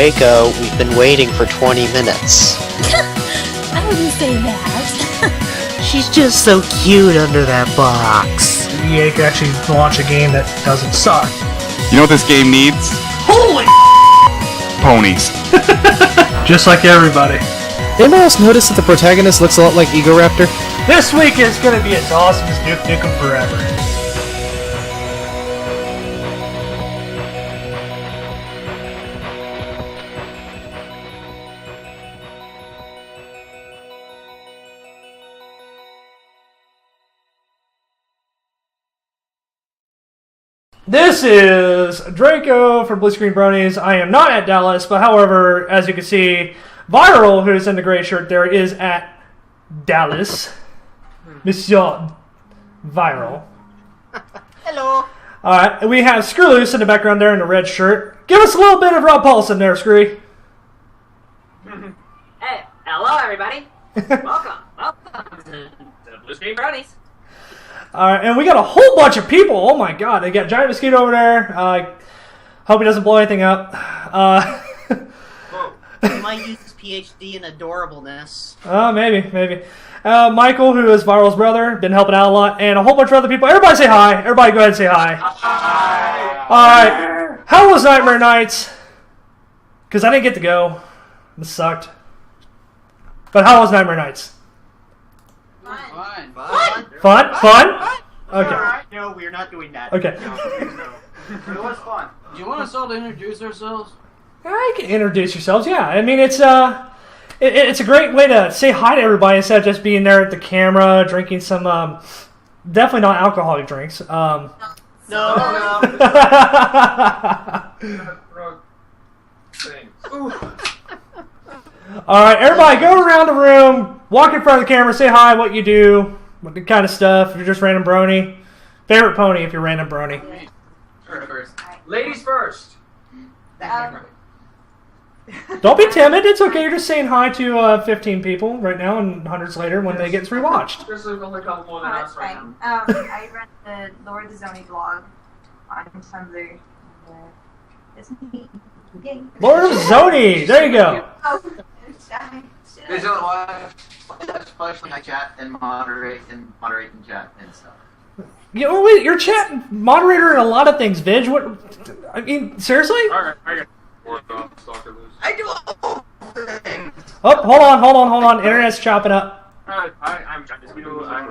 Draco, we've been waiting for 20 minutes. I wouldn't say that. She's just so cute under that box. EA could actually launch a game that doesn't suck. You know what this game needs? Holy Ponies. Just like everybody. Anybody else notice that the protagonist looks a lot like Egoraptor? This week is going to be as awesome as Duke Nukem Forever. This is Draco from Bluescreen Bronies. I am not at Dallas, but however, as you can see, Viral, who's in the gray shirt there, is at Dallas. Monsieur Viral. Hello. Alright, we have Screw Loose in the background there in the red shirt. Give us a little bit of Rob Paulson there, Screwy. Hey, hello everybody. Welcome to Bluescreen Bronies. Alright, and we got a whole bunch of people. Oh my god, they got GiantMosquito over there. Hope he doesn't blow anything up. He might use his PhD in adorableness. Maybe. Michael, who is Viral's brother, been helping out a lot, and a whole bunch of other people. Everybody say hi. Everybody go ahead and say hi. Hi. Alright, how was Nightmare Nights? Because I didn't get to go. This sucked. But how was Nightmare Nights? Fun? Okay. Alright, no, we're not doing that. Okay. No. It was fun. Do you want us all to introduce ourselves? I can introduce yourselves, yeah. I mean, it's a great way to say hi to everybody instead of just being there at the camera, drinking some, definitely not alcoholic drinks. No. Alright, everybody go around the room, walk in front of the camera, say hi, what you do, what kind of stuff, if you're just random brony. Favorite pony if you're random brony. Ladies first. Don't be timid, it's okay, you're just saying hi to 15 people right now and hundreds later when they get rewatched. There's only a couple more than us right now. I run the Lord of the Zoni blog on Tumblr. It's me. Yay. Lord of Zoni, there you go. Vigilant Watch. Especially I chat and moderate and chat and stuff. You know, wait, you're chat moderator in a lot of things, Vig. What? I mean, seriously? Alright, I got Stalker Loose. I do all things. Oh, hold on. Internet's chopping up. Hi, I'm GiantMosquito. I'm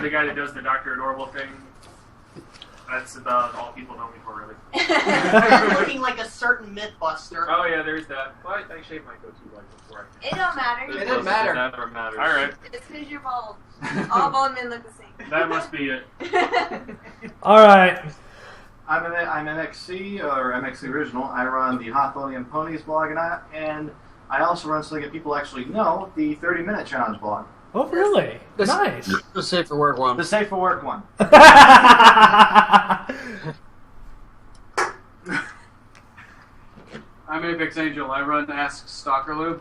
the guy that does the Dr. Adorable thing. That's about all people know me for, really. Looking like a certain Mythbuster. Oh yeah, there's that. Well, I shaved my goatee like before. It don't matter. It doesn't matter. It never matters. Alright. It's because you're bald. All bald men look the same. That must be it. Alright. I'm MXC, or MXCoriginal. I run the Hawthorne Ponies blog, and I also run something that people actually know, the 30-minute challenge blog. Oh, really? Nice. The Safe for Work one. The Safe for Work one. I'm AphexAngel. I run Ask Stalkerloo.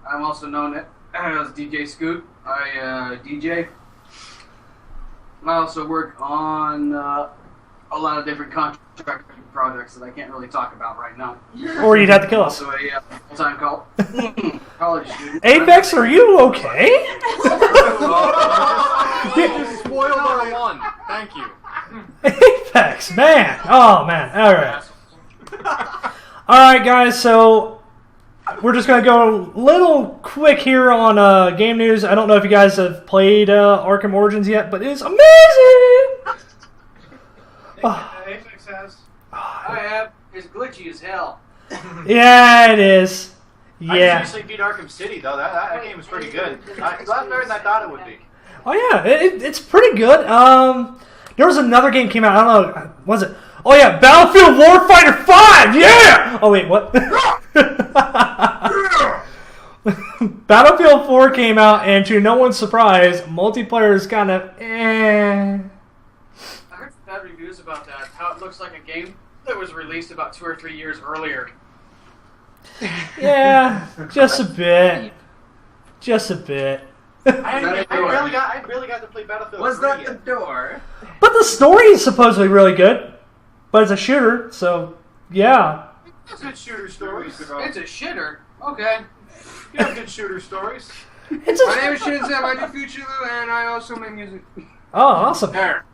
I'm also known as DJ Scoot. I DJ. I also work on a lot of different contract projects that I can't really talk about right now. Or you'd have to kill us. Also a full-time college student. Aphex, are you okay? Spoiled our one. Thank you. Aphex, man. Oh, man. Alright. Alright, guys, so we're just going to go a little quick here on game news. I don't know if you guys have played Arkham Origins yet, but it's amazing! Aphex has. I have. It's glitchy as hell. Yeah, it is. I Yeah. actually beat Arkham City, though. That game was pretty good. It's a lot better than I thought it would be. Oh, yeah, it's pretty good. There was another game came out. I don't know. What was it? Oh, yeah, Battlefield Warfighter 5! Yeah! Oh, wait, what? Battlefield 4 came out, and to no one's surprise, multiplayer is kind of eh. I heard bad reviews about that. How it looks like a game that was released about 2 or 3 years earlier. Yeah, just a bit. Just a bit. I really got to play Battlefield 3 Was that the yet. door? But the story is supposedly really good. But it's a shooter, so Yeah. Good shooter stories. It's a shitter. Okay. You have good shooter stories. It's My a... name is Shinzeb, I do Future Lou, and I also make music. Oh, awesome. There.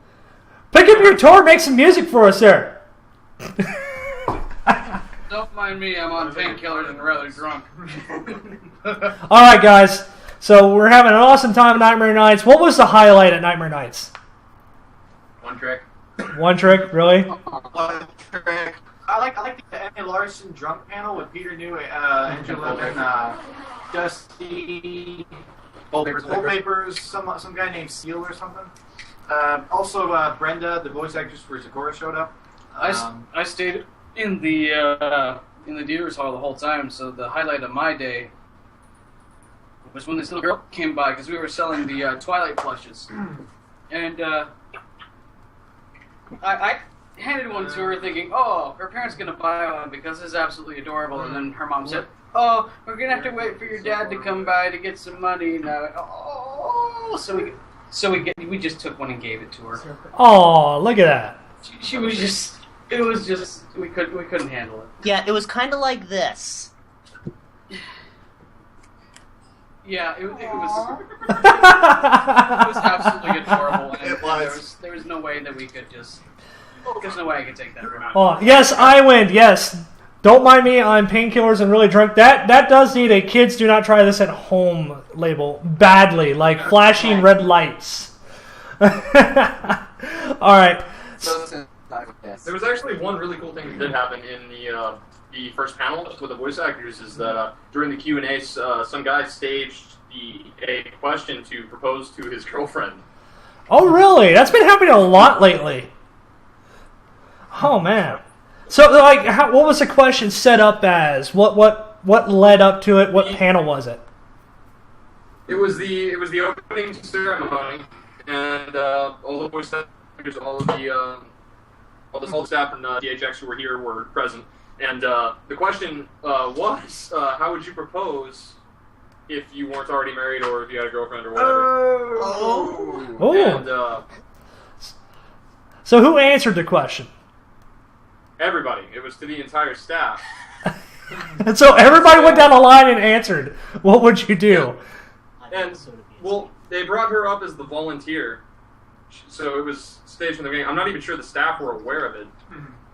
Pick up your guitar, make some music for us there. Don't mind me, I'm on painkillers and rather drunk. Alright, guys. So we're having an awesome time at Nightmare Nights. What was the highlight at Nightmare Nights? OneTrick. OneTrick, really? OneTrick. I like the Emmy Larson drunk panel with Peter New, Angela, and Dusty, Papers, some guy named Seal or something. Also, Brenda, the voice actress for Sakura, showed up. I stayed in the dealer's hall the whole time, so the highlight of my day was when this little girl came by, because we were selling the Twilight plushes. And I handed one to her thinking, oh, her parents going to buy one because it's absolutely adorable. And then her mom said, oh, we're going to have to wait for your dad to come by to get some money. Now, oh, we just took one and gave it to her. Oh, look at that. She was just, it was just, we couldn't handle it. Yeah, it was kind of like this. Yeah, it was absolutely adorable. And there was no way that we could just, there's no way I could take that around. Oh, yes, I win. Yes. Don't mind me, I'm painkillers and really drunk. That does need a kids do not try this at home label badly, like flashing red lights. All right. There was actually one really cool thing that did happen in the first panel with the voice actors is that during the Q&A, some guy staged a question to propose to his girlfriend. Oh, really? That's been happening a lot lately. Oh, man. So, like, what was the question set up as? What led up to it? What panel was it? It was the opening ceremony, and all the voice actors, all the staff from DHX who were here were present. And the question was, how would you propose if you weren't already married or if you had a girlfriend or whatever? Oh. And so who answered the question? everybody. It was to the entire staff. And so everybody went down the line and answered. What would you do? And, well, they brought her up as the volunteer. So it was staged from the beginning. I'm not even sure the staff were aware of it.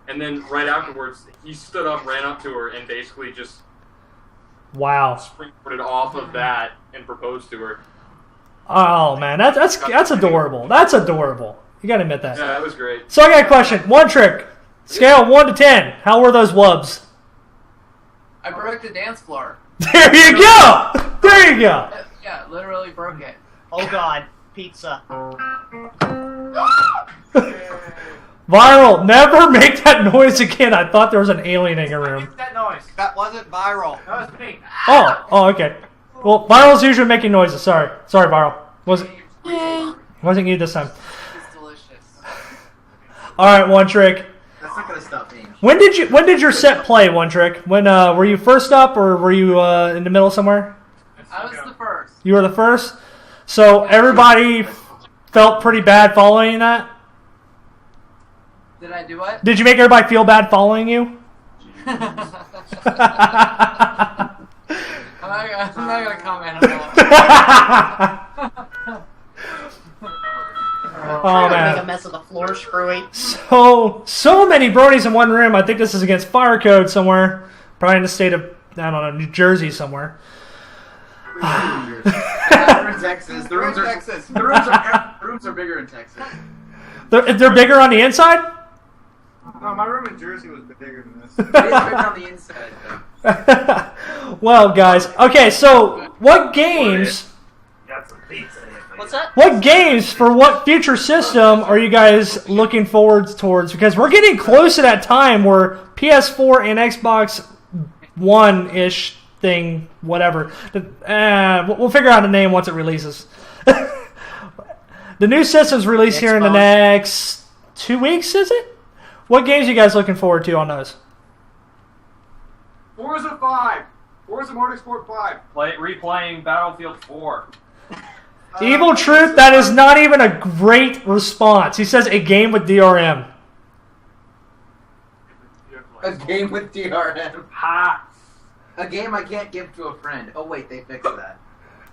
And then right afterwards, he stood up, ran up to her, and basically just springboarded off of that and proposed to her. Oh man, that's adorable. That's adorable. You gotta admit that. Yeah, that was great. So I got a question. OneTrick, scale 1 to 10. How were those wubs? I broke the dance floor. There you go. There you go. Yeah, literally broke it. Oh god, pizza. Viral, never make that noise again. I thought there was an alien in your room. That noise. That wasn't viral. That was me. Oh, okay. Well, Viral's usually making noises. Sorry, Viral. Wasn't you this time? It's delicious. All right, OneTrick. That's not gonna stop me. When did your set play, OneTrick? When were you first up, or were you in the middle somewhere? I was the first. You were the first. So everybody felt pretty bad following that. Did I do what? Did you make everybody feel bad following you? I'm not gonna comment on that. Oh man! Make a mess of the floor, screwy. So many bronies in one room. I think this is against fire code somewhere. Probably in the state of, I don't know, New Jersey somewhere. We're in Texas. The rooms are bigger in Texas. They're bigger on the inside? No, my room in Jersey was bigger than this. It is bigger on the inside, though. Well, guys. Okay, so what games... What's that? What games for what future system are you guys looking forward towards? Because we're getting close to that time where PS4 and Xbox One-ish thing, whatever. We'll figure out a name once it releases. The new system's released here in the next 2 weeks, is it? What games are you guys looking forward to on those? Forza 5. Forza Motorsport 5. Replaying Battlefield 4. Evil Truth, that is not even a great response. He says a game with DRM. A game with DRM. Ha! A game I can't give to a friend. Oh wait, they fixed that.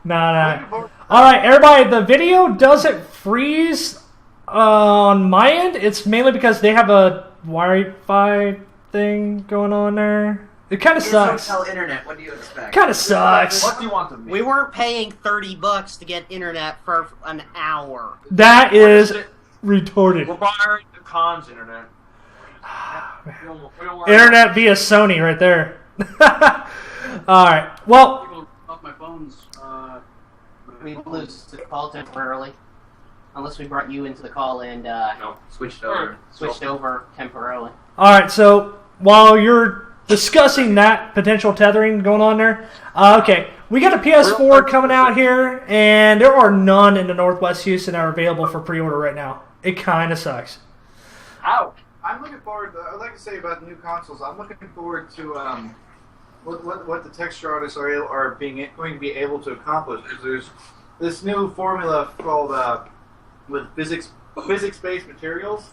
Nah. Alright, everybody, the video doesn't freeze on my end. It's mainly because they have a Wi-Fi thing going on there. It kind of sucks. Hotel internet. What do you expect? Kind of sucks. What do you want to be? We weren't paying $30 to get internet for an hour. That is retarded. We're buying the cons internet. We don't want Internet via Sony right there. Alright, well... People off my phones. We lose the call temporarily. Unless we brought you into the call and No. Switched over. switched over temporarily. Alright, so while you're discussing that potential tethering going on there, okay, we got a PS4 coming out here, and there are none in the Northwest Houston that are available for pre-order right now. It kind of sucks. Ouch. I'm looking forward. I'd like to say about the new consoles. I'm looking forward to what the texture artists are going to be able to accomplish. Because there's this new formula called with physics-based materials,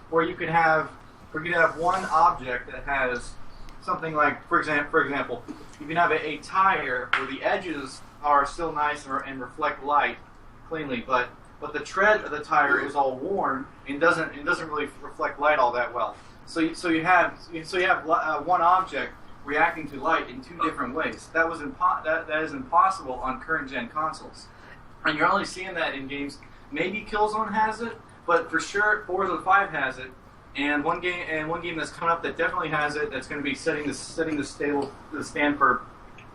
where you can have one object that has something like, for example, you can have a tire where the edges are still nice and reflect light cleanly, but the tread of the tire is all worn and doesn't really reflect light all that well. So you have one object reacting to light in two different ways. That is impossible on current gen consoles, and you're only seeing that in games. Maybe Killzone has it, but for sure Forza 5 has it. And one game that's coming up that definitely has it, that's going to be setting the stand for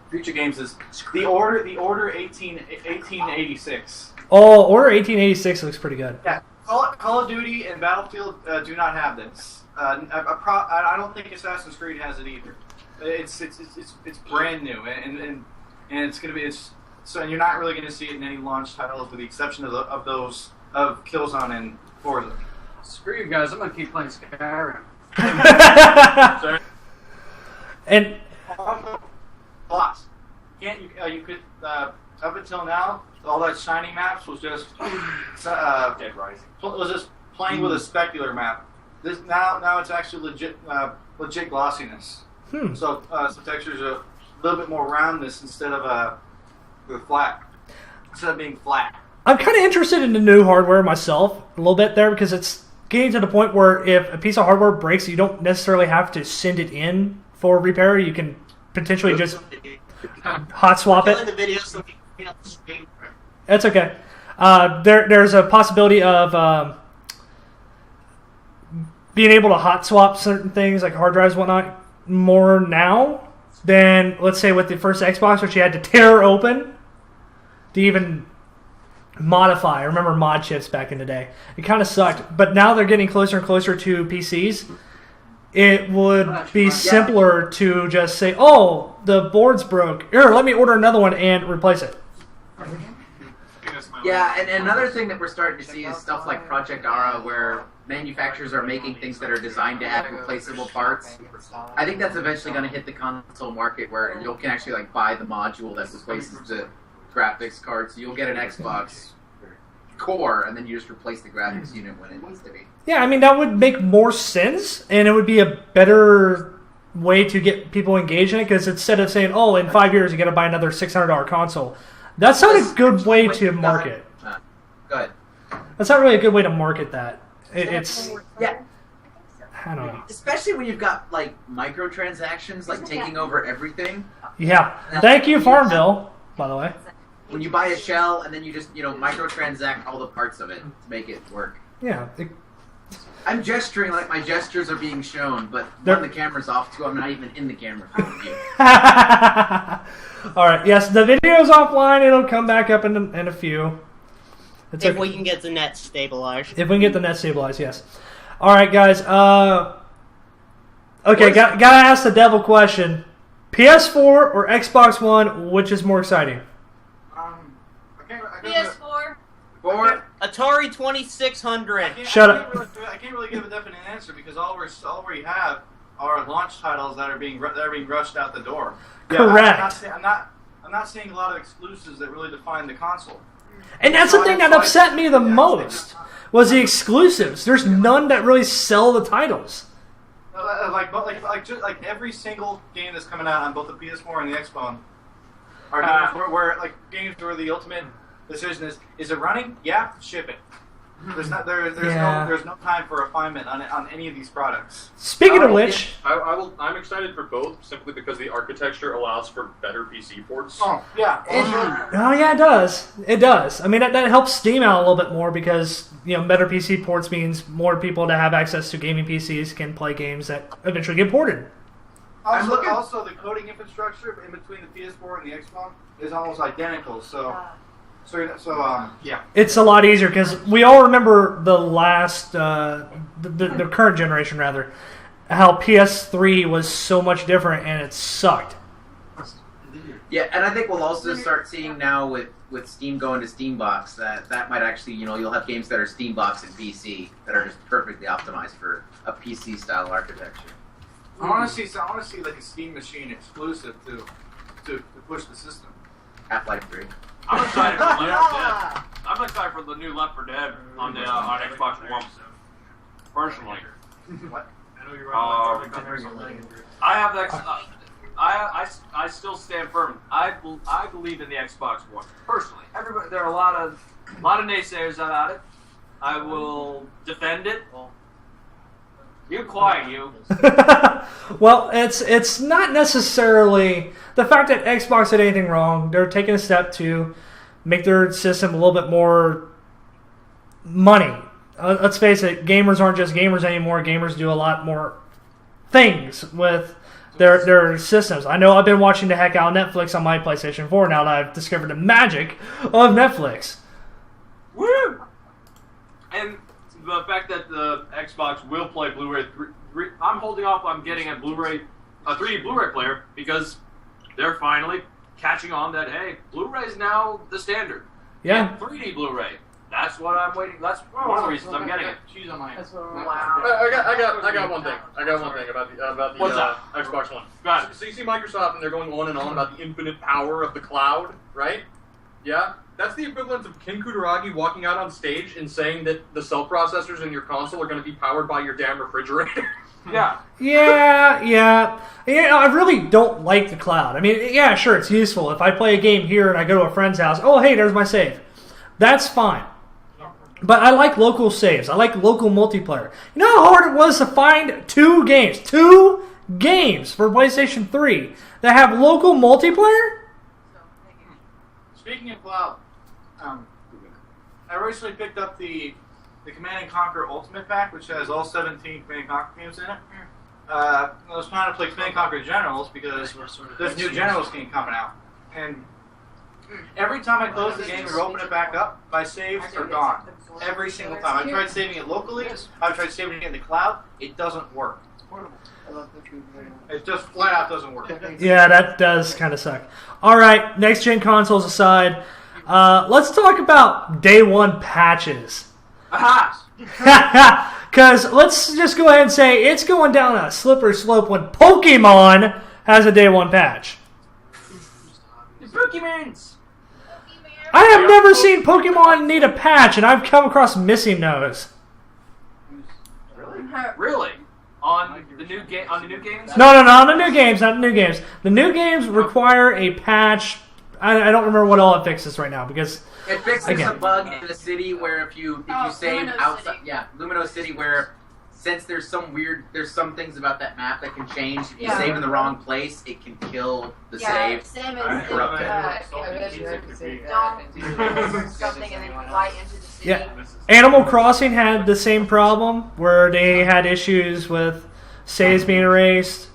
future games, is the Order 1886. Oh, Order 1886 looks pretty good. Yeah, Call of Duty and Battlefield do not have this. I don't think Assassin's Creed has it either. It's brand new, and it's going to be so, and you're not really going to see it in any launch titles, with the exception of those of Killzone and Forza. Screw you guys, I'm gonna keep playing Skyrim. And lots. You could up until now, all that shiny maps was just Dead Rising. was just playing with a specular map. This now it's actually legit glossiness. So textures are a little bit more roundness instead of flat. Instead of being flat. I'm kind of interested in the new hardware myself a little bit there, because it's getting to the point where if a piece of hardware breaks, you don't necessarily have to send it in for repair. You can potentially just hot swap it. That's okay. There's a possibility of being able to hot swap certain things like hard drives and whatnot more now than, let's say, with the first Xbox, which you had to tear open to even modify. I remember mod chips back in the day. It kind of sucked, but now they're getting closer and closer to PCs. It would be simpler to just say, oh, the board's broke. Here, let me order another one and replace it. Yeah, and another thing that we're starting to see is stuff like Project Ara, where manufacturers are making things that are designed to have replaceable parts. I think that's eventually going to hit the console market, where you can actually buy the module that replaces the graphics card. So you'll get an Xbox core, and then you just replace the graphics unit when it needs to be. Yeah, I mean, that would make more sense, and it would be a better way to get people engaged in it, because instead of saying, oh, in 5 years you got to buy another $600 console, that's not a good way to market. Good. That's not really a good way to market that. It's... Yeah. I don't know. Especially when you've got, microtransactions, taking over everything. Yeah. Thank you, Farmville, by the way. When you buy a shell, and then you just, microtransact all the parts of it to make it work. Yeah. I'm gesturing like my gestures are being shown, but when the camera's off, too, I'm not even in the camera for you. Alright, yes, the video's offline. It'll come back up in a few. If we can get the net stabilized. If we can get the net stabilized, yes. Alright, guys. Okay, gotta ask the devil question. PS4 or Xbox One, which is more exciting? PS4. Atari 2600. Shut up. I can't really give a definite answer, because all we have are launch titles that are being rushed out the door. Correct. I'm not seeing a lot of exclusives that really define the console. And that's the thing that upset me the most, was the exclusives. There's none that really sell the titles. Like every single game that's coming out on both the PS4 and the Xbox are games where the ultimate decision is it running? Yeah, ship it. There's no time for refinement on any of these products. Speaking of which, I'm excited for both simply because the architecture allows for better PC ports. Oh yeah, oh yeah, it does. It does. I mean, that helps Steam out a little bit more because better PC ports means more people that have access to gaming PCs can play games that eventually get ported. Also, the coding infrastructure in between the PS4 and the Xbox is almost identical. Yeah. It's a lot easier because we all remember the last, the current generation rather, how PS3 was so much different and it sucked. Yeah, and I think we'll also start seeing now with Steam going to Steambox that might actually, you'll have games that are Steambox and PC that are just perfectly optimized for a PC style architecture. I want to see like a Steam machine exclusive to push the system. Half-Life 3. I'm excited for Left 4 Dead. I'm excited for the new Left 4 Dead on Xbox One. Personally. What? I know you're right. I have that. I still stand firm. I believe in the Xbox One. Personally, there are a lot of naysayers about it. I will defend it. You quiet, you. Well, it's not necessarily the fact that Xbox did anything wrong. They're taking a step to make their system a little bit more money. Let's face it, gamers aren't just gamers anymore. Gamers do a lot more things with their systems. I know I've been watching the heck out of Netflix on my PlayStation 4 now that I've discovered the magic of Netflix. Woo! And the fact that the Xbox will play Blu-ray 3, I'm holding off on getting a 3D Blu-ray player because they're finally catching on that, hey, Blu-ray is now the standard. Yeah. And 3D Blu-ray. That's what I'm waiting. That's one of the reasons I'm getting it. Cheese on my hands. Wow. I got one thing. I got one thing about the What's that? Xbox One. Got it. So you see Microsoft and they're going on and on about the infinite power of the cloud, right? Yeah? That's the equivalent of Ken Kutaragi walking out on stage and saying that the cell processors in your console are going to be powered by your damn refrigerator. Yeah. Yeah. I really don't like the cloud. I mean, yeah, sure, it's useful. If I play a game here and I go to a friend's house, oh, hey, there's my save. That's fine. But I like local saves. I like local multiplayer. You know how hard it was to find two games for PlayStation 3 that have local multiplayer? Speaking of cloud, I recently picked up the Command & Conquer Ultimate Pack, which has all 17 Command & Conquer games in it. I was trying to play Command & Conquer Generals because there's new Generals game coming out. And every time I close the game and open it back up, my saves are gone. Every single time. I've tried saving it locally. I've tried saving it in the cloud. It doesn't work. It just flat out doesn't work. Yeah, that does kind of suck. All right, next gen consoles aside, let's talk about day one patches. Aha! Because let's just go ahead and say it's going down a slippery slope when Pokemon has a day one patch. The Pokemons! I have never seen Pokemon need a patch, and I've come across missing those. Really? On the new game? On the new games? No, not the new games. Not the new games. The new games require a patch. I don't remember what all it fixes right now because it fixes a bug in the city where if you save Lumino outside, City. Lumino City, where since there's some things about that map that can change. If you save in the wrong place, it can kill the save. Same and as corrupt don't something and then you fly into the city. Yeah, Animal Crossing had the same problem where they had issues with saves being erased.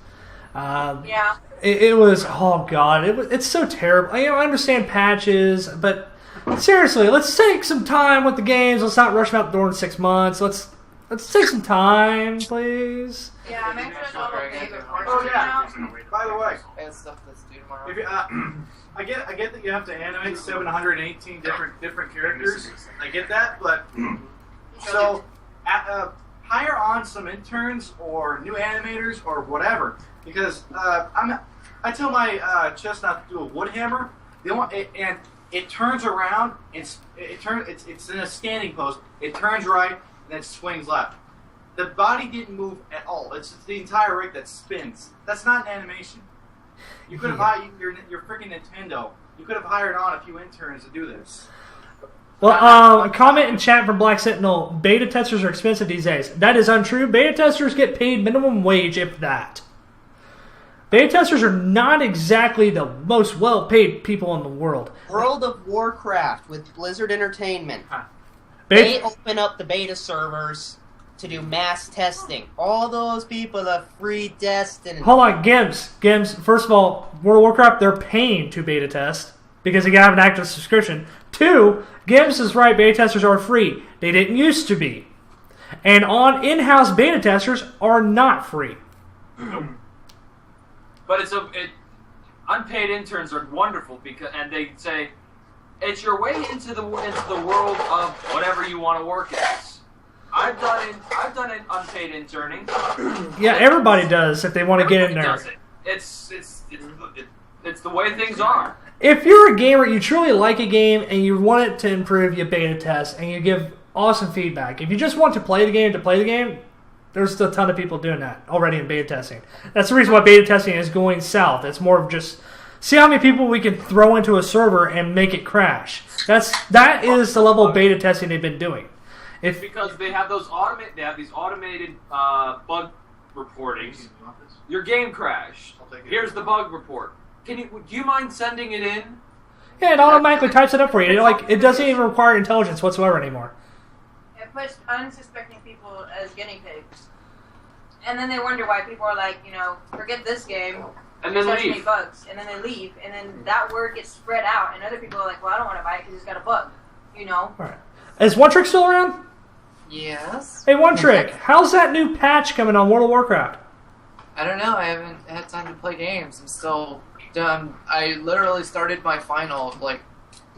It was, oh god, it's so terrible. I understand patches, but seriously, let's take some time with the games. Let's not rush them out the door in 6 months. Let's take some time, please. Yeah, I'm actually not okay with By the way, and stuff that's due tomorrow. if you, I get that you have to animate 718 different characters. I get that, but so hire on some interns or new animators or whatever, because I tell my chestnut to do a wood hammer. And it turns around. It's in a standing pose. It turns right and then swings left. The body didn't move at all. It's just the entire rig that spins. That's not an animation. You could have hired your freaking Nintendo. You could have hired on a few interns to do this. Well, a comment in chat from Black Sentinel, beta testers are expensive these days. That is untrue. Beta testers get paid minimum wage, if that. Beta testers are not exactly the most well-paid people in the world. World of Warcraft with Blizzard Entertainment. They open up the beta servers to do mass testing. All those people are free Destiny. Hold on, Gims. First of all, World of Warcraft, they're paying to beta test because you gotta have an active subscription. 2, Gims is right, beta testers are free. They didn't used to be. And on in-house beta testers are not free. But unpaid interns are wonderful and they say it's your way into the world of whatever you want to work as. I've done an unpaid interning. Yeah, everybody does if they want to get in there. Does it. It's the way things are. If you're a gamer, you truly like a game and you want it to improve, you beta test and you give awesome feedback. If you just want to play the game, there's a ton of people doing that already in beta testing. That's the reason why beta testing is going south. It's more of just see how many people we can throw into a server and make it crash. That is the level of beta testing they've been doing. Because they have these automated bug reportings. Your game crashed. Here's the bug report. Do you mind sending it in? Yeah, it automatically types it up for you. It doesn't even require intelligence whatsoever anymore. It puts unsuspecting people as guinea pigs. And then they wonder why people are like, forget this game. And then leave. leave. Bugs. And then they leave. And then that word gets spread out. And other people are like, well, I don't want to buy it because it's got a bug. Alright. Is OneTrick still around? Yes. Hey, OneTrick, how's that new patch coming on World of Warcraft? I don't know. I haven't had time to play games. I'm still done. I literally started my final like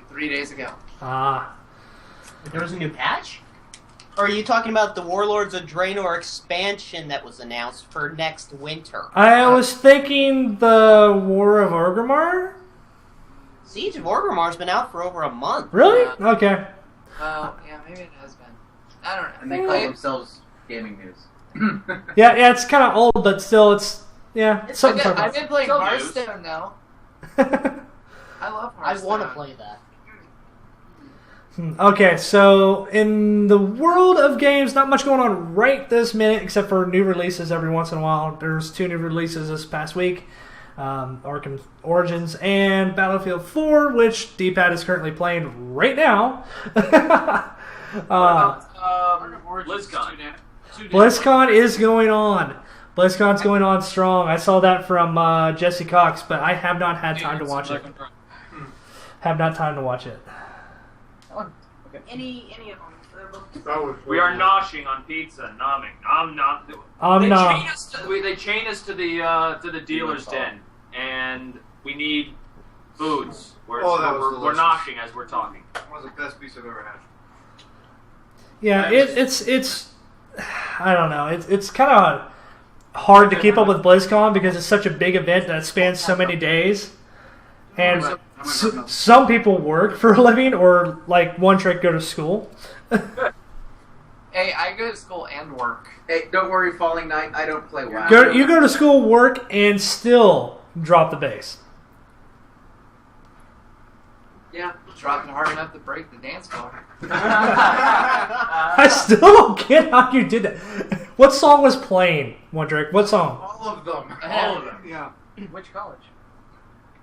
3 days ago. There was a new patch? Or are you talking about the Warlords of Draenor expansion that was announced for next winter? I was thinking the War of Orgrimmar? Siege of Orgrimmar's been out for over a month. Really? Okay. Oh, yeah, maybe it has been. I don't know. And they call themselves Gaming News. Yeah, it's kind of old, but still, it's something. I've been playing Hearthstone now. I love Hearthstone. I want to play that. Okay, so in the world of games, not much going on right this minute, except for new releases every once in a while. There's 2 new releases this past week. Arkham Origins and Battlefield 4, which D-Pad is currently playing right now. BlizzCon. BlizzCon is going on. BlizzCon's going on strong. I saw that from Jesse Cox, but I have not had time to watch it. Have not time to watch it. Any of them. We are noshing on pizza, nomming, They chain us to the dealer's den, and we need foods. We're noshing as we're talking. That was the best piece I've ever had. Yeah, it's I don't know. It's kind of hard to keep up with BlizzCon because it's such a big event that spans so many days, and some people work for a living or like OneTrick go to school. Hey, I go to school and work. Hey, don't worry, Falling Knight. I don't play WoW. You go to school, work, and still drop the bass. Yeah, dropping hard enough to break the dance floor. I still don't get how you did that. What song was playing, OneTrick? What song? All of them. All of them. Yeah. Which college?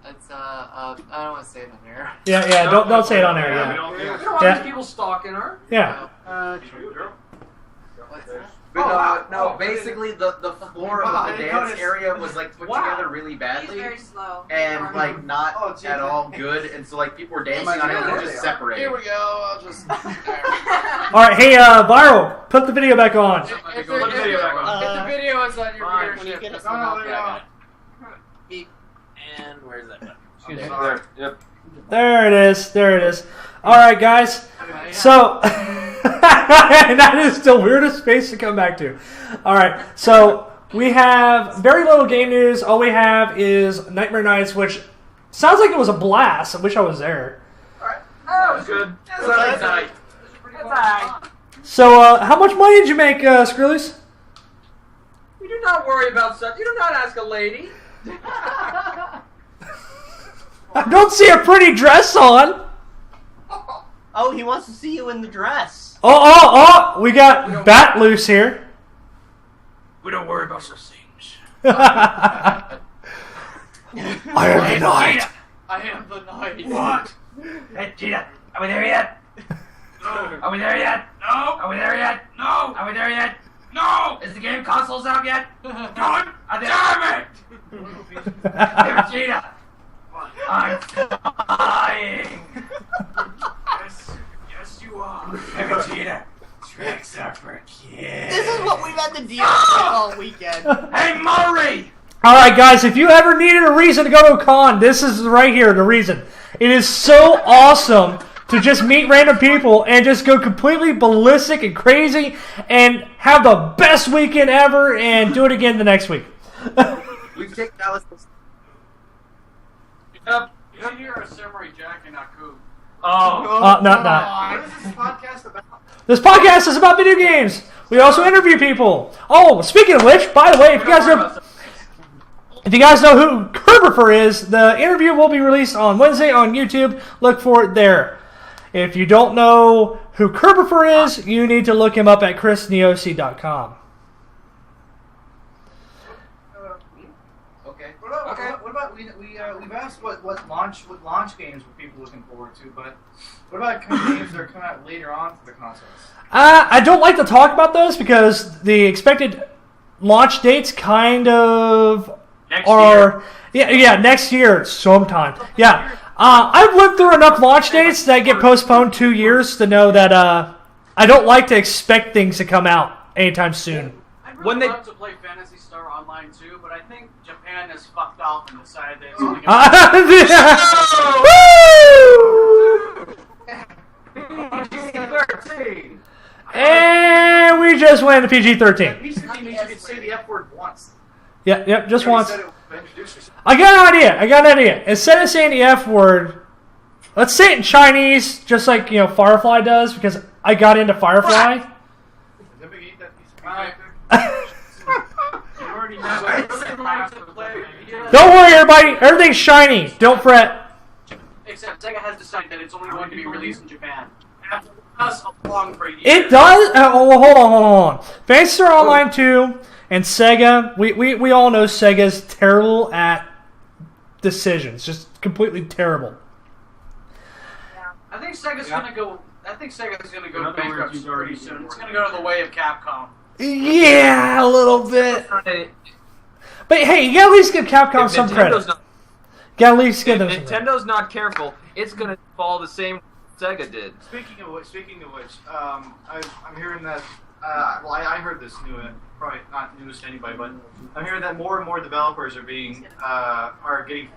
It's I don't want to say it on air. Yeah, don't say it on air. We don't want people stalking her. Yeah. What's that? But no, basically the floor of the dance area was like put together really badly, He's very slow. and like not at all good, and so like people were dancing on it and they're just separated. Here we go. I'll just. All right, hey, Viral, put the video back on. If the video is on your viewership, And where's that? There it is. All right, guys. So that is still weirdest space to come back to. All right, so we have very little game news. All we have is Nightmare Nights, which sounds like it was a blast. I wish I was there. That was good. It's alright. So how much money did you make, Skrillex? You do not worry about such. You do not ask a lady. I don't see a pretty dress on. Oh, he wants to see you in the dress. Oh! We got Bat Loose here. We don't worry about such things. I am the night. I am the night. What? Hey, Cheetah, are we there yet? No. Are we there yet? No. Are we there yet? No. Are we there yet? No. Is the game consoles out yet? God damn it! Hey, Cheetah. I'm flying. Yes, you are. Hey, Vegeta. Tricks are for kids. This is what we've had to deal with all weekend. Hey, Murray! Alright, guys, if you ever needed a reason to go to a con, this is right here, the reason. It is so awesome to just meet random people and just go completely ballistic and crazy and have the best weekend ever and do it again the next week. We take Dallas. Yep. You should hear a Samurai Jack and Aku. Not. What is this podcast about? This podcast is about video games. We also interview people. Oh, speaking of which, by the way, if you guys know who Kerbifer is, the interview will be released on Wednesday on YouTube. Look for it there. If you don't know who Kerbifer is, you need to look him up at chrisneoc.com. Okay. What about we've asked what launch games were people looking forward to, but what about games that are coming out later on for the consoles? I don't like to talk about those because the expected launch dates kind of are next year sometime. Yeah. I've lived through enough launch dates that get postponed 2 years to know that I don't like to expect things to come out anytime soon. I'd really love to play Phantasy Star Online too, but I think Japan has fucked off and decided that it's only PG-13. And we just went to PG-13. You could say the F word once. Yep, just once. I got an idea. Instead of saying the F word, let's say it in Chinese, just like Firefly does, because I got into Firefly. Don't worry, everybody. Everything's shiny. Don't fret. Except Sega has decided that it's only going to be released in Japan. After us along for a year. It does? Hold on. Fantasy Star Online 2 and Sega, we all know Sega's terrible at decisions. Just completely terrible. I think Sega's gonna go bankrupt pretty soon. It's gonna go to the way of Capcom. Yeah, a little bit. But hey, you gotta at least give Capcom some credit. Gotta at least give them some credit. Nintendo's not careful, it's gonna fall the same Sega did. Speaking of which, I'm hearing that. I heard this probably not news to anybody, but I'm hearing that more and more developers are getting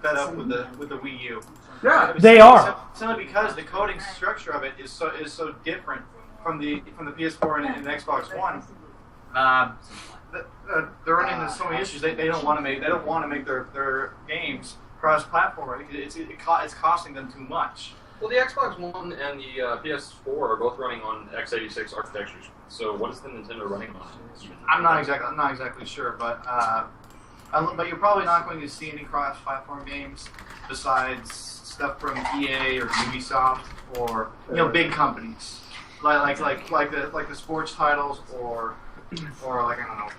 fed up with the Wii U. Yeah, they are. Simply because the coding structure of it is so different from the PS4 and the Xbox One. They're running into so many issues. They don't want to make their games cross-platform. It's costing them too much. Well, the Xbox One and the PS4 are both running on x86 architectures. So what is the Nintendo running on? I'm not exactly sure, but you're probably not going to see any cross-platform games besides stuff from EA or Ubisoft or big companies like the sports titles or like I don't know.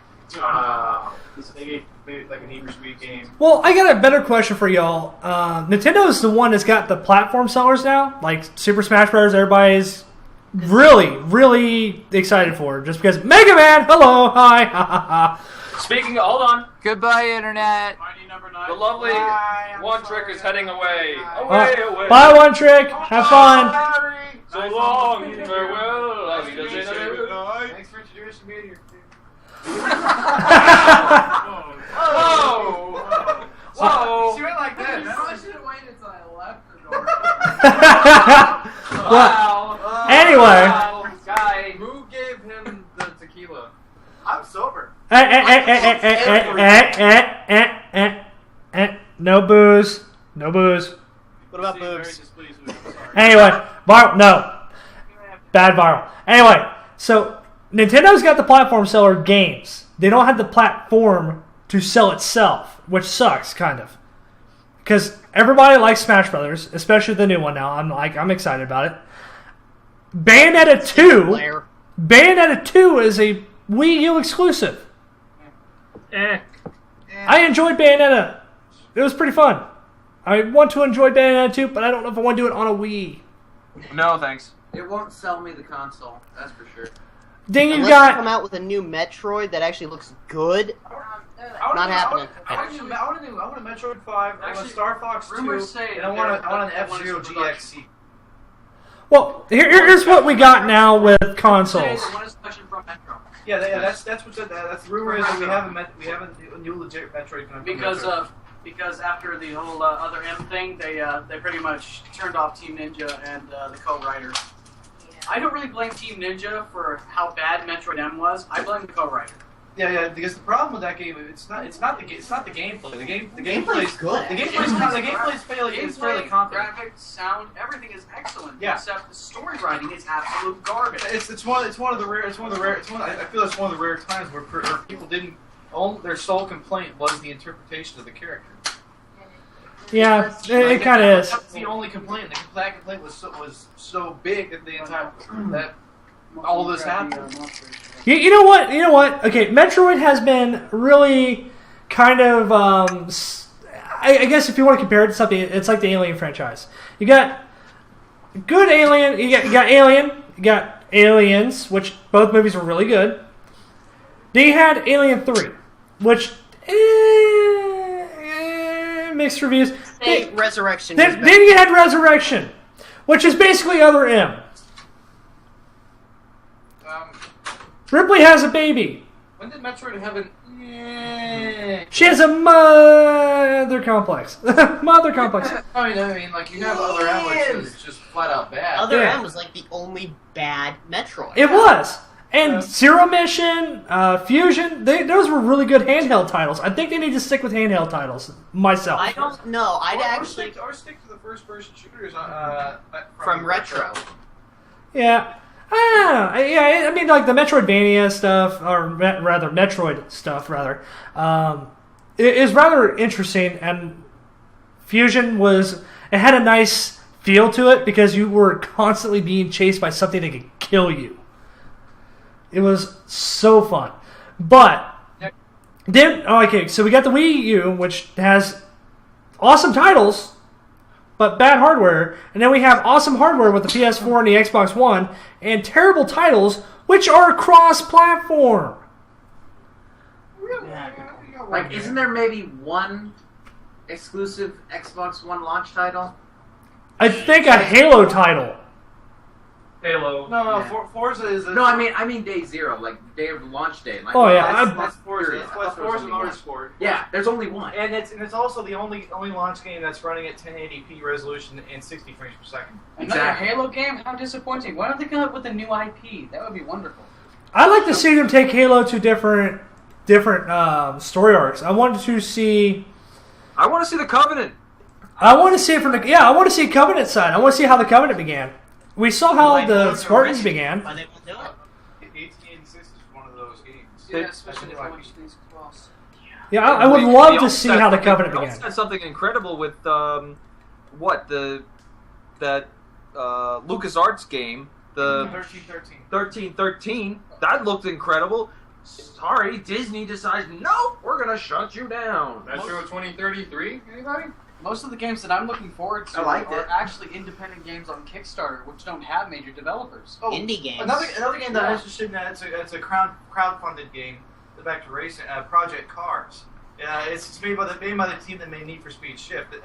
Maybe like a Need for Speed game. Well, I got a better question for y'all. Nintendo is the one that's got the platform sellers now, like Super Smash Bros. Everybody's really, really excited for, just because Mega Man. Hello, hi. Speaking of, hold on. Goodbye, Internet. The lovely OneTrick is heading away. Away. Bye, OneTrick. Have fun. So long. Farewell. Thanks for introducing me to your Whoa! She went like this. I should have waited until I left the door. Well, anyway. Guy, who gave him the tequila? I'm sober. No booze. No booze. What about boobs? Anyway, no. Bad viral. Anyway, so Nintendo's got the platform seller games. they don't have the platform to sell itself, which sucks, kind of. Because everybody likes Smash Brothers, especially the new one now. I'm excited about it. Bayonetta 2 is a Wii U exclusive. I enjoyed Bayonetta. It was pretty fun. I want to enjoy Bayonetta 2, but I don't know if I want to do it on a Wii. No, thanks. It won't sell me the console, that's for sure. Ding, you Unless got... they come out with a new Metroid that actually looks good. Not happening. I want a Metroid 5, I want Actually, a Star Fox 2, rumors say and I want an F-Zero GX. Well, here's what we got now with consoles. Yeah, that's what that's the rumor is that we have a new legit Metroid coming. Because after the whole other M thing, they pretty much turned off Team Ninja and the co-writer. I don't really blame Team Ninja for how bad Metroid M was. I blame the co-writer. Yeah, because the problem with that game, it's not the gameplay. The gameplay is good. The gameplay is fairly competent. Graphics, sound, everything is excellent. Yeah. Except the story writing is absolute garbage. It's one of the rare. I feel it's one of the rare times where people didn't. Their sole complaint was the interpretation of the character. Yeah, it kind of is. That's the only complaint. That complaint was so big that the entire that all this happened. You know what? Okay, Metroid has been really kind of... I guess if you want to compare it to something, it's like the Alien franchise. You got good Alien, you got Alien, you got Aliens, which both movies were really good. Then you had Alien 3, which... mixed reviews. Resurrection. Then you had Resurrection, which is basically other M. Ripley has a baby. When did Metroid have an? She has a mother complex. Mother complex. I mean, like you have Other M, which is just flat out bad. Other M was like the only bad Metroid. It was. And Zero Mission, Fusion, those were really good handheld titles. I think they need to stick with handheld titles, myself. I don't know. Stick to the first-person shooters from Retro. Yeah. I mean, like the Metroidvania stuff, or rather, Metroid stuff, rather, is rather interesting. And Fusion it had a nice feel to it because you were constantly being chased by something that could kill you. It was so fun. But then, so we got the Wii U, which has awesome titles, but bad hardware. And then we have awesome hardware with the PS4 and the Xbox One, and terrible titles, which are cross-platform. Like, isn't there maybe one exclusive Xbox One launch title? I think a Halo title. Halo. No, Forza is. No, I mean day zero, like day of launch day. Like, that's Forza. That's Forza Motorsport. Yeah, there's only one, and it's also the only launch game that's running at 1080p resolution and 60 frames per second. Another Halo game? How disappointing! Why don't they come up with a new IP? That would be wonderful. I'd like to see them take Halo to different story arcs. I want to see the Covenant. I want to see it from I want to see Covenant side. I want to see how the Covenant began. We saw how the Spartans began. Why they won't do it? 1886 is one of those games. Yeah, especially if one things close. Yeah, I would love to see how the Covenant began. They something incredible with that LucasArts game, the 1313. That looked incredible. Sorry, Disney decides, no, we're gonna shut you down. Metro 2033. Anybody? Most of the games that I'm looking forward to are actually independent games on Kickstarter, which don't have major developers. Oh, indie games. Another game that I'm interested in. It's a crowdfunded game. Back to racing, Project Cars. It's made by the team that made Need for Speed Shift.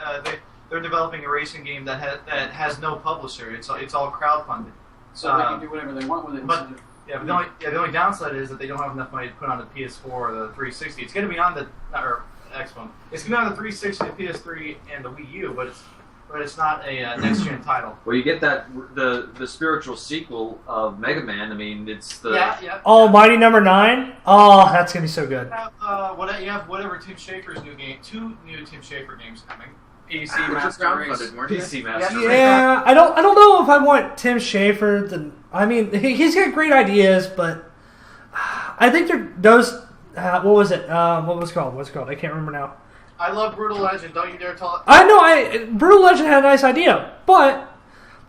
They're developing a racing game that has no publisher. It's all crowdfunded. So they can do whatever they want with it. But the only downside is that they don't have enough money to put on the PS4 or the 360. It's going to be on the Xbox. It's going to be on the 360, the PS3, and the Wii U, but it's not a next-gen title. Well, you get that the spiritual sequel of Mega Man. I mean, it's the Almighty Number 9. Oh, that's gonna be so good. You have whatever Tim Schafer's new game. 2 new Tim Schafer games coming. PC Master Race. PC Master Race. Yeah, I don't know if I want Tim Schafer. I mean, he's got great ideas, but I think what was it? What was it called? What's it called? I can't remember now. I love Brutal Legend. Don't you dare tell it. I know. Brutal Legend had a nice idea, but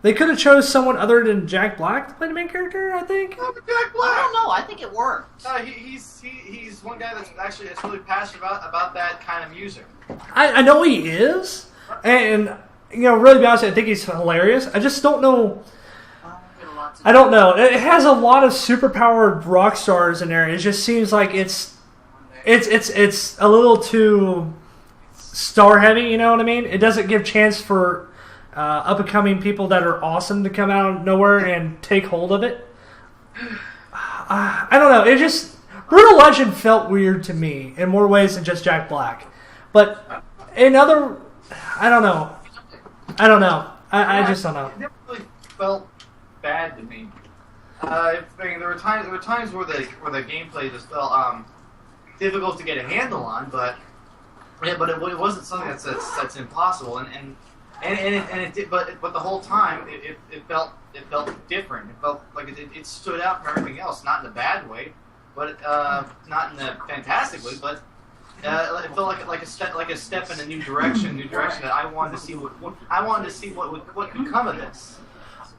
they could have chose someone other than Jack Black to play the main character. I think. No, but Jack Black. I don't know. I think it worked. He's one guy that's really passionate about that kind of music. I know he is, and really be honest, I think he's hilarious. I just don't know. I don't know. It has a lot of superpowered rock stars in there. It just seems like it's a little too star heavy. You know what I mean? It doesn't give chance for up and coming people that are awesome to come out of nowhere and take hold of it. I don't know. It just Brutal Legend felt weird to me in more ways than just Jack Black, but in other, I don't know. I just don't know. It never really felt bad to me. There were times where the gameplay just felt difficult to get a handle on, but it wasn't something that's impossible, and it did, but the whole time it felt different. It felt like it stood out from everything else, not in a bad way, but not in a fantastic way, but. It felt like a step in a new direction that I wanted to see what could come of this.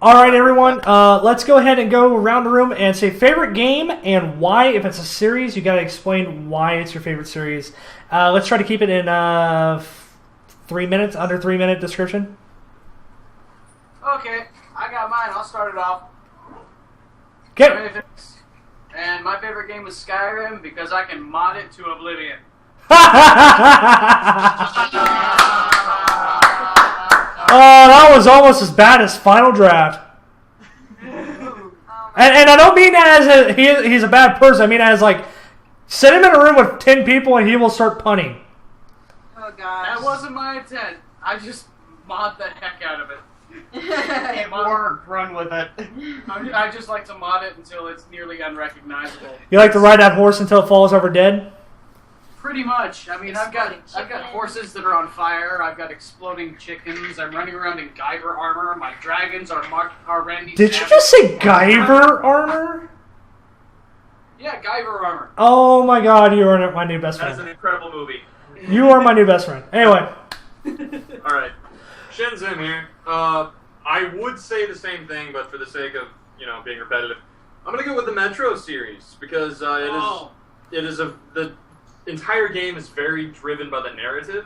All right, everyone. Let's go ahead and go around the room and say favorite game and why. If it's a series, you got to explain why it's your favorite series. Let's try to keep it in 3 minutes, under 3 minute description. Okay, I got mine. I'll start it off. Okay. And my favorite game was Skyrim because I can mod it to oblivion. That was almost as bad as Final Draft. And I don't mean that as he's a bad person. I mean as like, set him in a room with 10 people and he will start punning. Oh gosh. That wasn't my intent. I just mod the heck out of it. It worked. Run with it. I just like to mod it until it's nearly unrecognizable. You like to ride that horse until it falls over dead? Pretty much. I mean, I've got horses that are on fire. I've got exploding chickens. I'm running around in Guyver armor. My dragons are Randy. Did you just say Guyver armor? Yeah, Guyver armor. Oh my God, you are my new best friend. That's an incredible movie. You are my new best friend. Anyway. All right, Shin's in here. I would say the same thing, but for the sake of being repetitive, I'm gonna go with the Metro series because the entire game is very driven by the narrative,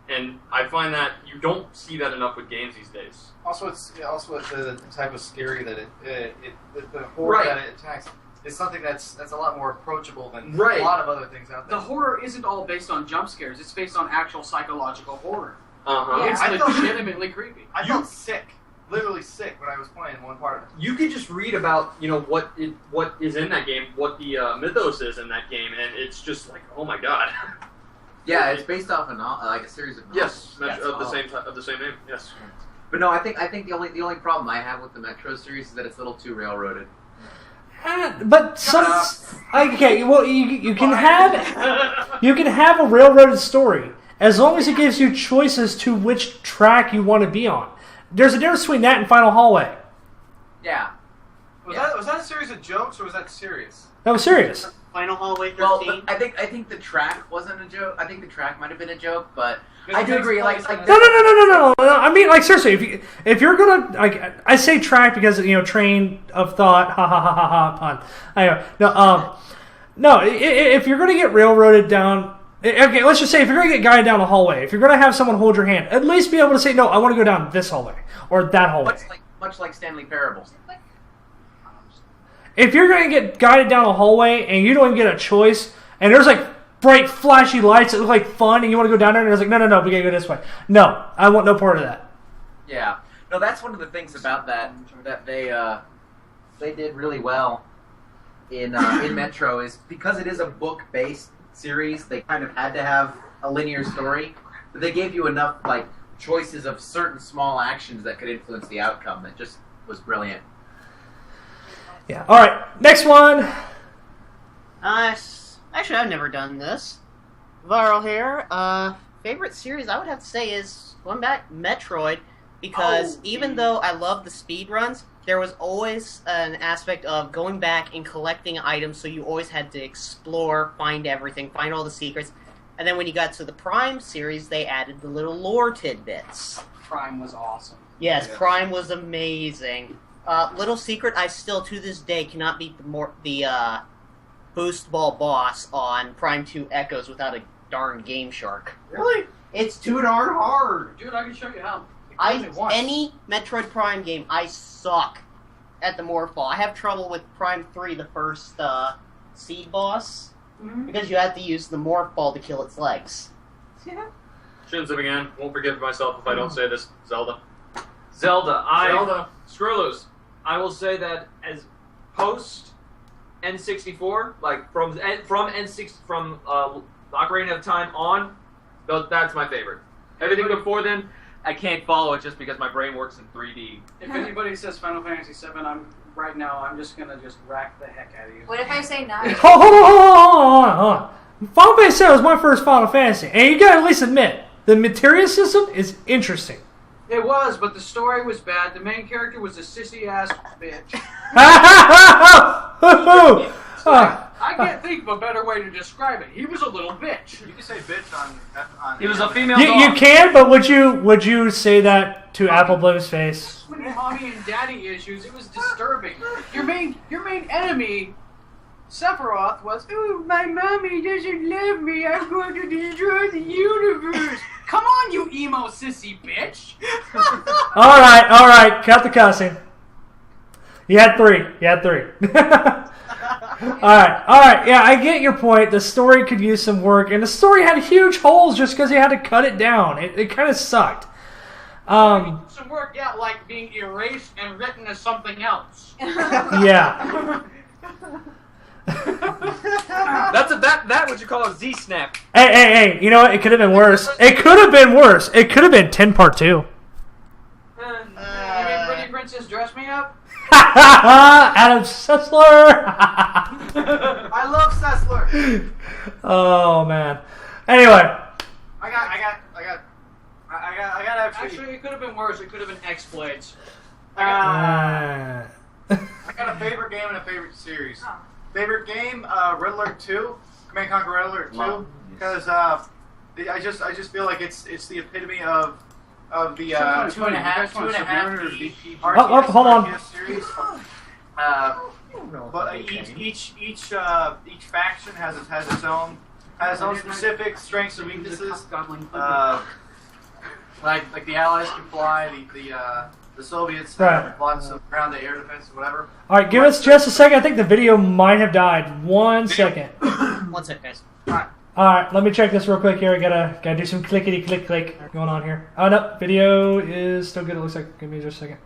and I find that you don't see that enough with games these days. Also, it's the type of scary that the horror that it attacks is something that's a lot more approachable than a lot of other things out there. The horror isn't all based on jump scares. It's based on actual psychological horror. Yeah, it's legitimately creepy. I felt sick. Literally sick when I was playing one part of it. You could just read about what is in that game, what the mythos is in that game, and it's just like, oh my God. Yeah, it's based off a series of novels. Yes, of the same name. Yes. But no, I think the only problem I have with the Metro series is that it's a little too railroaded. But okay, well you can have a railroaded story as long as it gives you choices to which track you want to be on. There's a difference between that and Final Hallway. Yeah. Was that a series of jokes or was that serious? That was serious. Final Hallway 13. Well, I think the track wasn't a joke. I think the track might have been a joke, but I do agree. No. I mean, like seriously, if you're gonna I say track because train of thought, pun. Anyway, no. If you're gonna get railroaded down. Okay, let's just say if you're going to get guided down a hallway, if you're going to have someone hold your hand, at least be able to say, no, I want to go down this hallway or that hallway. Much like Stanley Parables. If you're going to get guided down a hallway and you don't even get a choice, and there's like bright flashy lights that look like fun, and you want to go down there, and it's like, no, we got to go this way. No, I want no part of that. Yeah. No, that's one of the things about that they did really well in Metro is because it is a book-based series, they kind of had to have a linear story, but they gave you enough choices of certain small actions that could influence the outcome that just was brilliant. Yeah. All right, next one. Actually, I've never done this. Viral here. Favorite series I would have to say is going back Metroid because even though I love the speed runs, there was always an aspect of going back and collecting items, so you always had to explore, find everything, find all the secrets. And then when you got to the Prime series, they added the little lore tidbits. Prime was awesome. Yes, Prime was amazing. Little secret, I still to this day cannot beat the boost ball boss on Prime 2 Echoes without a darn Game Shark. Really? It's too darn hard. Dude, I can show you how. Any Metroid Prime game, I suck at the Morphball. I have trouble with Prime 3, the first seed boss, because you have to use the Morphball to kill its legs. Yeah. Shinzim again. Won't forgive myself if I don't say this. Zelda. Zelda. Screw loose. I will say that as post N64, like from N6 from Ocarina of Time on, that's my favorite. Everything before then, I can't follow it just because my brain works in 3D. If anybody says Final Fantasy VII, I'm just gonna rack the heck out of you. What if I say 9? Hold on. Final Fantasy VII was my first Final Fantasy, and you gotta at least admit the materia system is interesting. It was, but the story was bad. The main character was a sissy-ass bitch. I can't think of a better way to describe it. He was a little bitch. You can say bitch on He was a female You can, but would you say that to Apple Bloom's face? So many mommy and daddy issues. It was disturbing. Your main enemy, Sephiroth, was, ooh, my mommy doesn't love me. I'm going to destroy the universe. Come on, you emo sissy bitch. All right. Cut the cussing. You had three. All right. Yeah, I get your point. The story could use some work, and the story had huge holes just because you had to cut it down. It kind of sucked. Some work, yeah, like being erased and written as something else. Yeah. That's what you call a Z-snap. Hey, you know what? It could have been worse. It could have been 10 Part 2. You mean Pretty Princess Dress Me Up? Adam Sessler. I love Sessler. Oh man. Anyway. I got Actually, it could have been worse. It could have been X-Blades. I got a favorite game and a favorite series. Favorite game, Red Alert 2, Command Conquer Red Alert 2, because I just feel like it's the epitome of the 2.5 hold on. series. But each faction has its own specific strengths and weaknesses. Like the Allies can fly, the Soviets have lots of ground-to-air defense, whatever. All right, give us just a second. I think the video might have died. 1 second. 1 second, guys. All right, let me check this real quick here. I gotta do some clickety click going on here. Oh no, video is still good. It looks like. Give me just a second.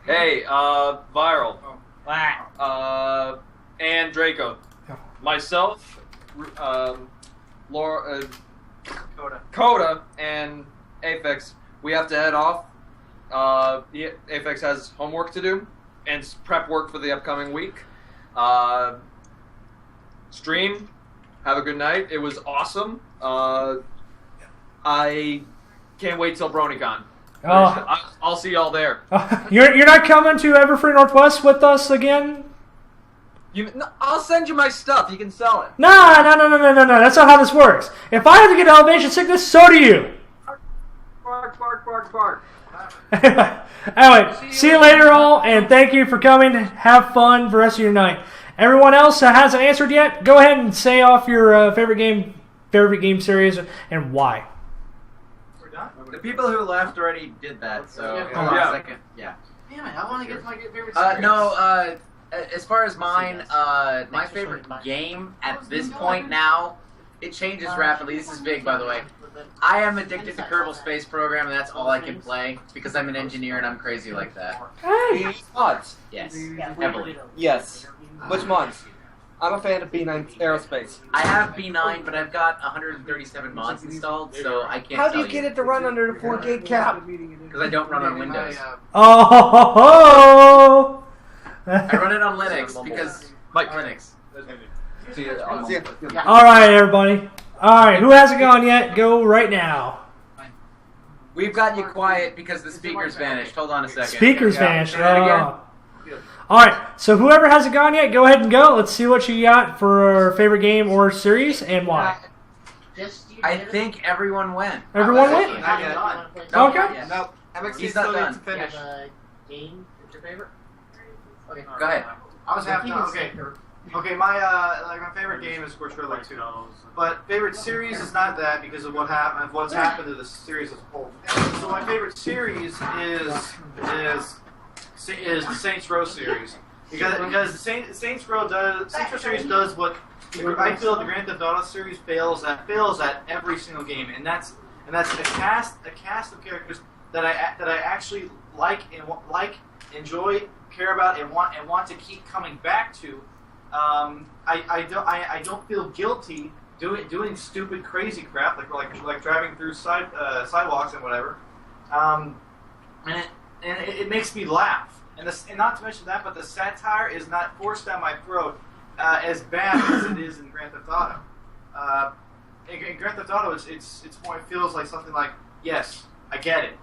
Hey, Viral. And Draco. Myself, Laura, Coda, and Aphex. We have to head off. Aphex has homework to do and prep work for the upcoming week. Stream. Have a good night. It was awesome. I can't wait till BronyCon. I'll see y'all there. You're not coming to Everfree Northwest with us again? I'll send you my stuff. You can sell it. No. That's not how this works. If I have to get elevation sickness, so do you. Bark. Anyway, see you later all, and thank you for coming. Have fun for the rest of your night. Everyone else hasn't answered yet, go ahead and say off your favorite game series, and why. We're done? The people who left already did that, so hold on a second. Yeah. Damn it, I want to get to my favorite series. No, as far as mine, my favorite game at this point now, it changes rapidly. This is big, by the way. I am addicted to Kerbal Space Program, and that's all I can play, because I'm an engineer and I'm crazy like that. Hey. Mods? Yes, heavily. Yes. Which mods? I'm a fan of B9 Aerospace. I have B9, but I've got 137 mods installed, so I can't How do you get it to run under the 4 gig cap? Because I don't run on Windows. Oh! I run it on Linux, because Linux. All right, everybody. All right, who hasn't gone yet? Go right now. We've got you quiet because the speaker's vanished. Hold on a second. Speaker's vanished. Oh. All right, so whoever hasn't gone yet, go ahead and go. Let's see what you got for favorite game or series and why. I think everyone went. Everyone went? Okay. No, He's MXC not still done. needs to finish. Game? What's your favorite? Okay. Go ahead. I was half done. Okay. Okay, my favorite game is of course Halo 2. But favorite series is not that because of what's happened to the series as a whole. So my favorite series is the Saints Row series. Because the Saints Row series does what I feel the Grand Theft Auto series fails at every single game, and that's a cast of characters that I actually like, enjoy, care about, and want to keep coming back to. I don't feel guilty doing stupid, crazy crap like driving through sidewalks and whatever, and it makes me laugh. And not to mention that, but the satire is not forced down my throat as bad as it is in Grand Theft Auto. In Grand Theft Auto, it's more, it feels like something like, yes, I get it.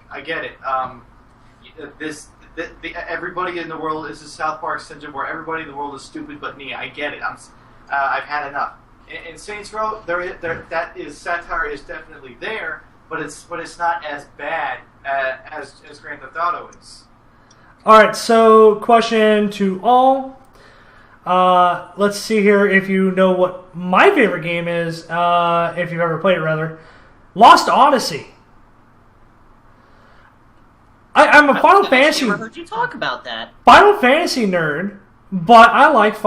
Everybody in the world is a South Park syndrome where everybody in the world is stupid but me. I get it. I've had enough. In Saints Row, satire is definitely there, but it's not as bad as Grand Theft Auto is. All right, so question to all. Let's see here if you know what my favorite game is, if you've ever played it, rather. Lost Odyssey. I'm a Final Fantasy. I've never heard you talk about that. Final Fantasy nerd, but I like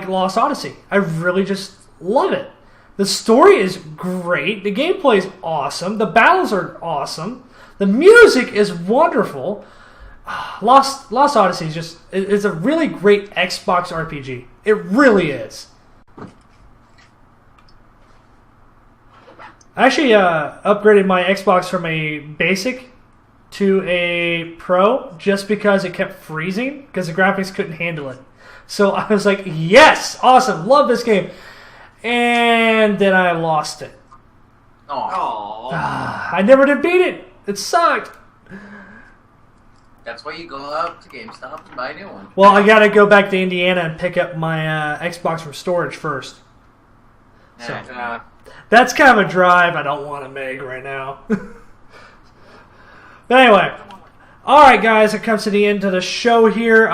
Lost Odyssey. I really just love it. The story is great. The gameplay is awesome. The battles are awesome. The music is wonderful. Lost Odyssey is a really great Xbox RPG. It really is. I actually upgraded my Xbox from a basic to a Pro just because it kept freezing because the graphics couldn't handle it. So I was like, yes, awesome, love this game. And then I lost it. I never did beat it. It sucked. That's why you go out to GameStop and buy a new one. Well, I gotta go back to Indiana and pick up my Xbox from storage first. So that's kind of a drive I don't want to make right now. But anyway, all right, guys, it comes to the end of the show here.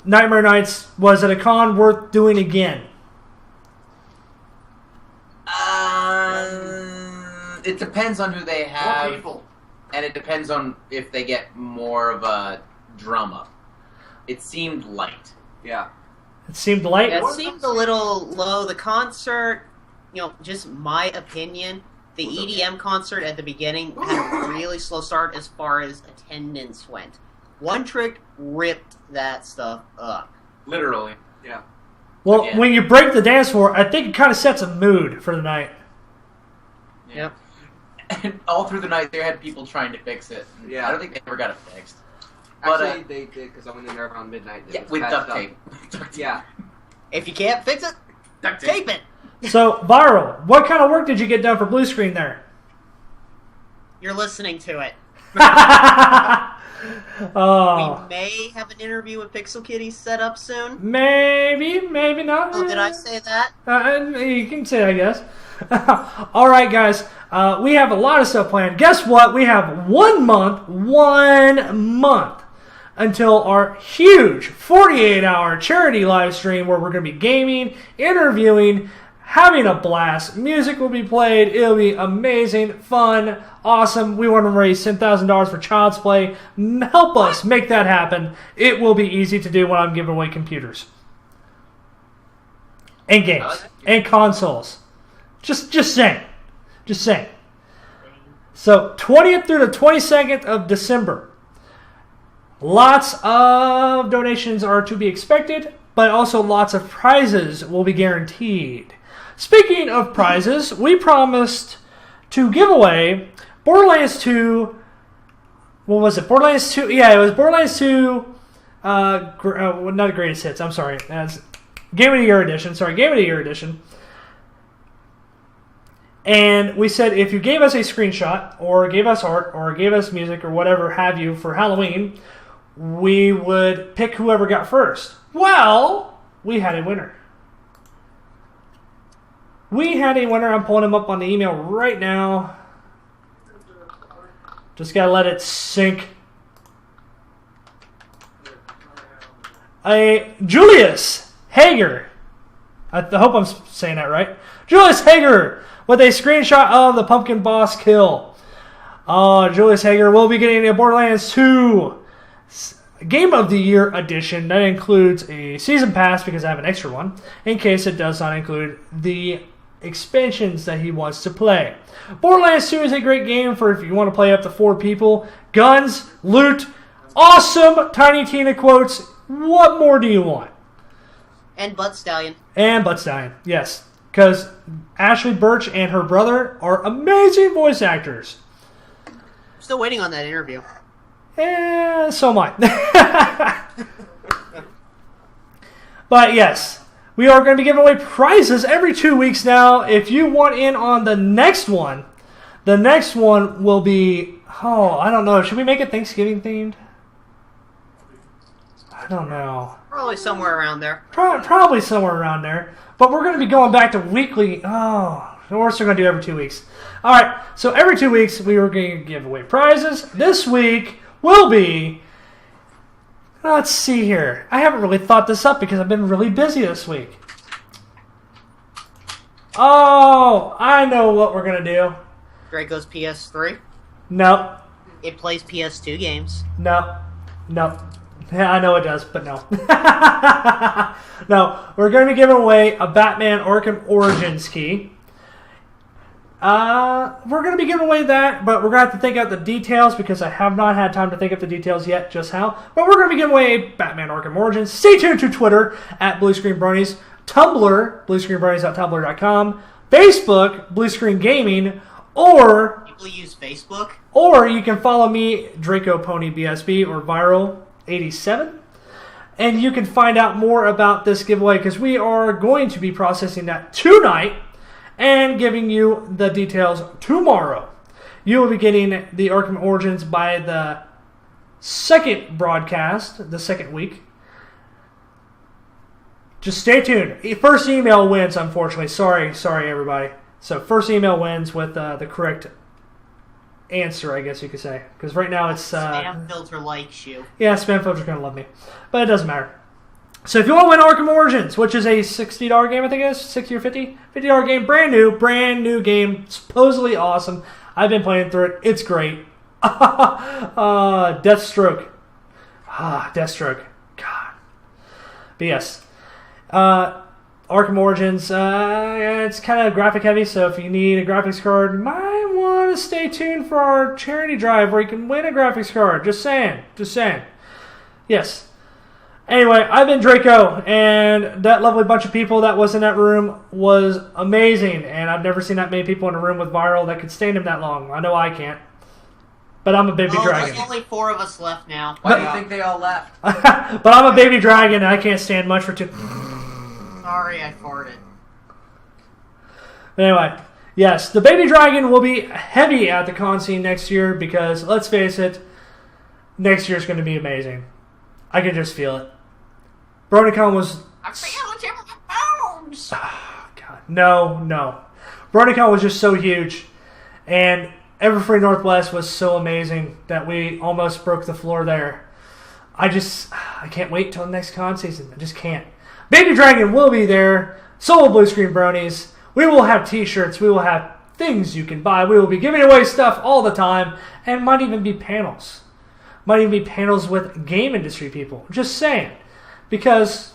Nightmare Nights, was it a con worth doing again? It depends on who they have. More people. And it depends on if they get more of a drum up. It seemed light. Yeah. It seemed light? It seemed a little low. The concert, just my opinion, the EDM concert at the beginning had a really slow start as far as attendance went. OneTrick ripped that stuff up. Literally. Yeah. Well, when you break the dance floor, I think it kind of sets a mood for the night. Yep. And all through the night, they had people trying to fix it. Yeah. I don't think they ever got it fixed. But, Actually, they did because I went in there around midnight. Yeah, with duct tape. Yeah. If you can't fix it, duct tape it. So, Viral, what kind of work did you get done for Bluescreen there? You're listening to it. Oh. We may have an interview with Pixel Kitty set up soon. Maybe not. Oh, did I say that? You can say it, I guess. All right, guys. We have a lot of stuff planned. Guess what? We have 1 month until our huge 48-hour charity live stream where we're going to be gaming, interviewing, having a blast. Music will be played. It'll be amazing, fun, awesome. We want to raise $10,000 for Child's Play. Help us make that happen. It will be easy to do when I'm giving away computers. And games. And consoles. Just saying. Just saying. So, 20th through the 22nd of December. Lots of donations are to be expected, but also lots of prizes will be guaranteed. Speaking of prizes, we promised to give away Borderlands 2. What was it? Borderlands 2. Yeah, it was Borderlands 2. Not the greatest hits. I'm sorry. That's Game of the Year edition. Sorry, Game of the Year edition. And we said if you gave us a screenshot or gave us art or gave us music or whatever have you for Halloween, we would pick whoever got first. Well, we had a winner. We had a winner. I'm pulling him up on the email right now. Just got to let it sink. Julius Hager. I hope I'm saying that right. Julius Hager with a screenshot of the Pumpkin Boss kill. Julius Hager will be getting a Borderlands 2 Game of the Year edition. That includes a season pass because I have an extra one in case it does not include the expansions that he wants to play. Borderlands 2 is a great game for if you want to play up to 4 people. Guns, loot, awesome Tiny Tina quotes. What more do you want? And Butt Stallion. And Butt Stallion, yes. Because Ashley Birch and her brother are amazing voice actors. Still waiting on that interview. So am I. But yes, we are going to be giving away prizes every 2 weeks now. If you want in on the next one will be, I don't know. Should we make it Thanksgiving themed? I don't know. Probably somewhere around there. Probably somewhere around there. But we're going to be going back to weekly. We're still going to do every 2 weeks. All right. So every 2 weeks, we were going to give away prizes. This week will be... Let's see here. I haven't really thought this up because I've been really busy this week. I know what we're going to do. Draco's PS3? No. It plays PS2 games. No. Yeah, I know it does, but no. No, we're going to be giving away a Batman Arkham Origins key. We're going to be giving away that, but we're going to have to think out the details because I have not had time to think of the details yet, just how. But we're going to be giving away a Batman Arkham Origins. Stay tuned to Twitter at Bluescreen Bronies, Tumblr, bluescreenbronies.tumblr.com, Facebook, Bluescreen Gaming, or... People use Facebook? Or you can follow me, Draco Pony BSB, or Viral87. And you can find out more about this giveaway because we are going to be processing that tonight and giving you the details tomorrow. You will be getting the Arkham Origins by the second broadcast, the second week. Just stay tuned. First email wins, unfortunately. Sorry, everybody. So first email wins with the correct answer, I guess you could say. Because right now it's... Spam filter likes you. Yeah, spam filter's going to love me. But it doesn't matter. So if you want to win Arkham Origins, which is a $60 game, I think it is, 60 or 50? $50 game, brand new game, supposedly awesome. I've been playing through it. It's great. Deathstroke. Deathstroke. God. But yes. Arkham Origins, it's kind of graphic heavy, so if you need a graphics card, you might want to stay tuned for our charity drive where you can win a graphics card. Just saying. Yes. Anyway, I've been Draco, and that lovely bunch of people that was in that room was amazing, and I've never seen that many people in a room with Viral that could stand him that long. I know I can't. But I'm a baby dragon. There's only 4 of us left now. Why do you think they all left? But I'm a baby dragon, and I can't stand much for 2... Sorry, I farted. Anyway, yes, the baby dragon will be heavy at the con scene next year because, let's face it, next year's going to be amazing. I can just feel it. BronyCon was... I feel it in my bones! God. No. BronyCon was just so huge. And Everfree Northwest was so amazing that we almost broke the floor there. I can't wait till the next con season. I just can't. Baby Dragon will be there. So will Bluescreen Bronies. We will have t-shirts. We will have things you can buy. We will be giving away stuff all the time. And might even be panels. Might even be panels with game industry people. Just saying. Because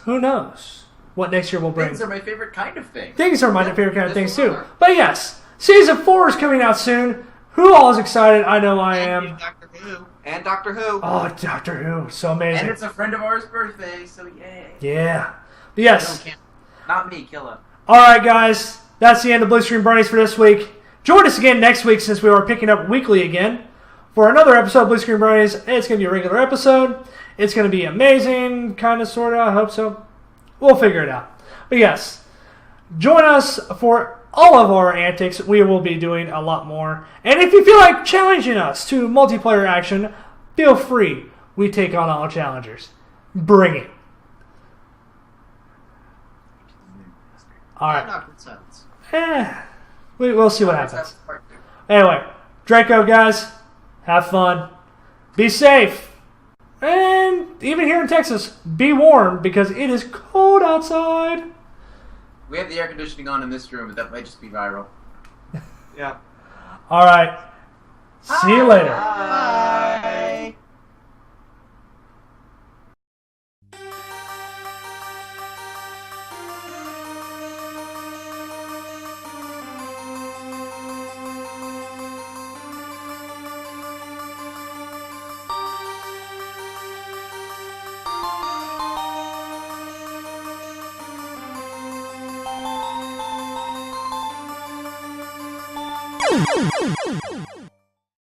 who knows what next year will bring. Things are my favorite kind of thing. Things are my favorite kind of things too. But yes, Season 4 is coming out soon. Who all is excited? I know I am. Doctor Who. And Doctor Who. Oh, Doctor Who. So amazing. And it's a friend of ours' birthday, so yay. Yeah. But yes. Not me, kill him. Alright, guys. That's the end of Bluescreen Bronies for this week. Join us again next week since we are picking up weekly again for another episode of Bluescreen Bronies. It's going to be a regular episode. It's going to be amazing, kind of, sort of. I hope so. We'll figure it out. But yes, join us for all of our antics, we will be doing a lot more. And if you feel like challenging us to multiplayer action, feel free. We take on all challengers. Bring it. All right. We'll see what happens. Anyway, Draco, guys, have fun. Be safe. And even here in Texas, be warm because it is cold outside. We have the air conditioning on in this room, but that might just be viral. Yeah. All right. See you later. Bye. Bye.